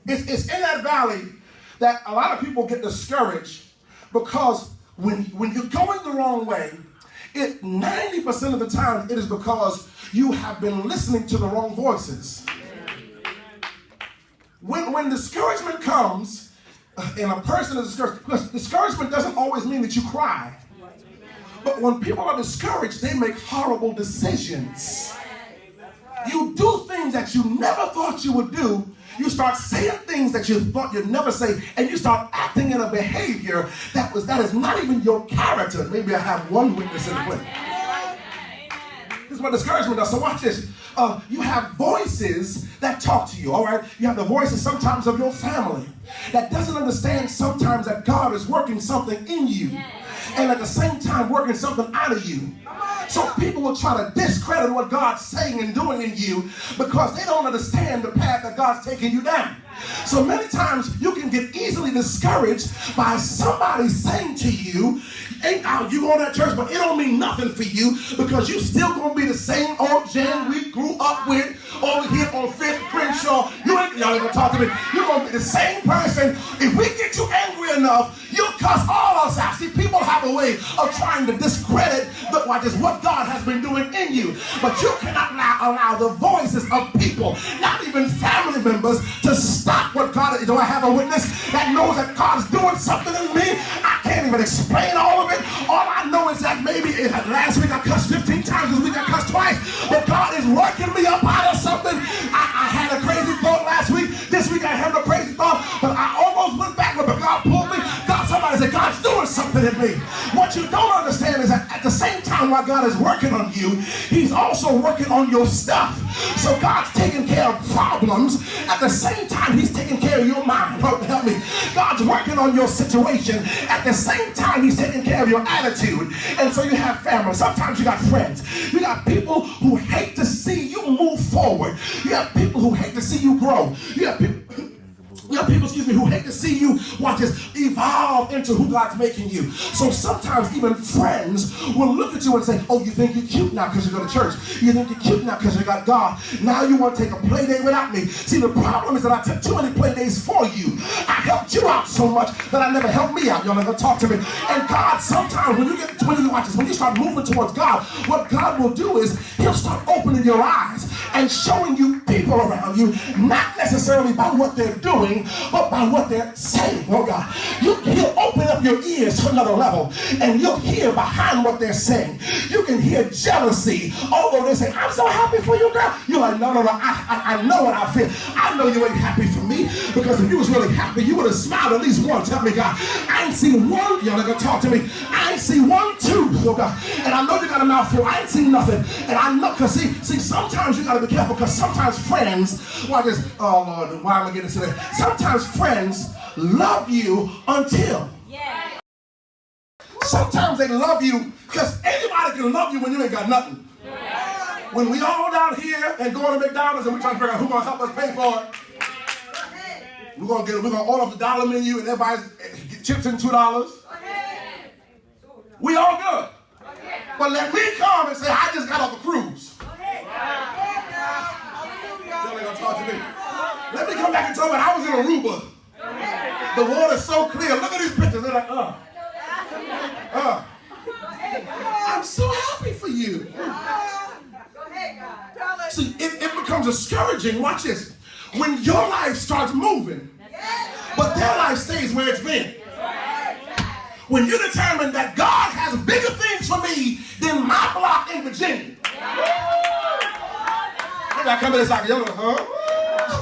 It's in that valley that a lot of people get discouraged because when you're going the wrong way, 90% of the time it is because you have been listening to the wrong voices. When discouragement comes, and a person is discouraged, because discouragement doesn't always mean that you cry. But when people are discouraged, they make horrible decisions. You do things that you never thought you would do. You start saying things that you thought you'd never say, and you start acting in a behavior that is not even your character. Maybe I have one witness in the place. This is what discouragement does. So watch this. You have voices that talk to you, all right? You have the voices sometimes of your family that doesn't understand sometimes that God is working something in you and at the same time working something out of you. So people will try to discredit what God's saying and doing in you because they don't understand the path that God's taking you down. So many times you can get easily discouraged by somebody saying to you, you go to that church, but it don't mean nothing for you because you still gonna be the same old Jan we grew up with over here on 5th Crenshaw. Y'all ain't gonna talk to me. You're gonna be the same person. If we get you angry enough, you'll cuss all us out. See, people have a way of trying to discredit what God has been doing in you. But you cannot allow the voices of people, not even family members, to stop what God is. Do I have a witness that knows that God's doing something in me? I can't even explain all of it. All I know is that maybe last week I cussed 15 times, this week I cussed twice, but God is working me up out of something. I had a crazy thought last week. This week I had a crazy thought, but I almost went backward, but God pulled me. Somebody said, God's doing something in me. What you don't understand is that at the same time while God is working on you, he's also working on your stuff. So God's taking care of problems. At the same time, he's taking care of your mind. Help me. God's working on your situation. At the same time, he's taking care of your attitude. And so you have family. Sometimes you got friends. You got people who hate to see you move forward. You have people who hate to see you grow. You have people who hate to see you evolve into who God's making you. So sometimes even friends will look at you and say, oh, you think you're cute now because you go to church. You think you're cute now because you got God. Now you want to take a play day without me. See, the problem is that I took too many play days for you. I helped you out so much that I never helped me out. Y'all never talk to me. And God, sometimes when you start moving towards God, what God will do is he'll start opening your eyes and showing you people around you, not necessarily by what they're doing, but by what they're saying. Oh God, he'll open up your ears to another level and you'll hear behind what they're saying. You can hear jealousy, although they say, I'm so happy for you, girl. You're like, no, I know what I feel. I know you ain't happy for me, because if you was really happy, you would have smiled at least once. Help me, God. I ain't seen one. Y'all not gonna talk to me. I ain't seen one tooth, oh God. And I know you got a mouthful. I ain't seen nothing. And I know, because see, sometimes you gotta be careful, because sometimes friends, oh Lord, why am I getting to that? Sometimes friends love you until. Yeah. Sometimes they love you because anybody can love you when you ain't got nothing. Yeah. When we all down here and go to McDonald's and we're trying to figure out who's gonna help us pay for it, we're gonna order off the dollar menu and everybody's chips in $2. We all good. But let me come and say, I just got off a cruise. Y'all ain't gonna talk to me. Let me come back and tell you, I was in Aruba. The water's so clear. Look at these pictures. They're like, I'm so happy for you. See, it becomes discouraging. Watch this. When your life starts moving, but their life stays where it's been. When you determine that God has bigger things for me than my block in Virginia. Maybe I come in this like,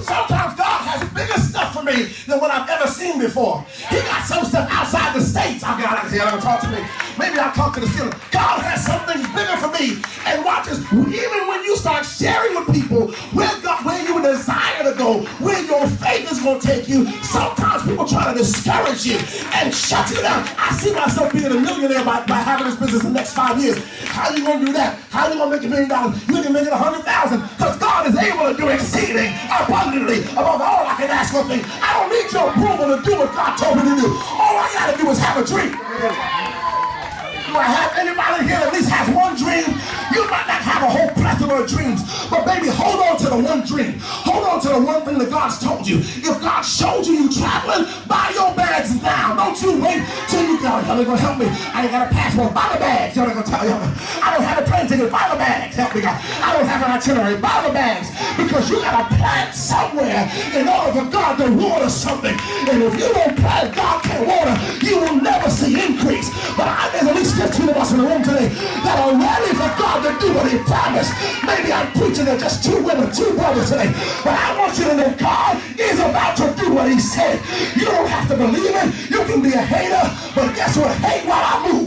sometimes God has bigger stuff for me than what I've ever seen before. He got some stuff outside the states. I got to talk to me. Maybe I'll talk to the ceiling. God has some things bigger for me. And watch this. Even when you start sharing with people where you desire to go, where your faith is going to take you, sometimes people try to discourage you and shut you down. I see myself being a millionaire by having this business in the next 5 years. How are you going to do that? How are you going to make $1 million? You can make it 100,000, because God is able to do exceeding abundantly above all I can ask or think. I don't need your approval to do what God told me to do. All I got to do is have a dream. Do I have anybody here that at least has one dream? You might not have a whole plethora of dreams, but baby, hold on to the one dream. Hold on to the one thing that God's told you. If God showed you traveling, buy your bags now. Don't you wait till you go. Y'all ain't gonna help me. I ain't got a passport. Buy the bags. Y'all ain't gonna tell you. I don't have a plane ticket. Buy the bags. Help me, God. I don't have an itinerary. Buy the bags. Because you got to plant somewhere in order for God to water something. And if you don't plant, God can't water. You will never see increase. But there's at least 15 of us in the room today that are ready for God to do what he promised. Maybe I'm preaching to just 2 women, 2 brothers today. But I want you to know God is about to do what he said. You don't have to believe it. You can be a hater. But guess what? Hate while I move.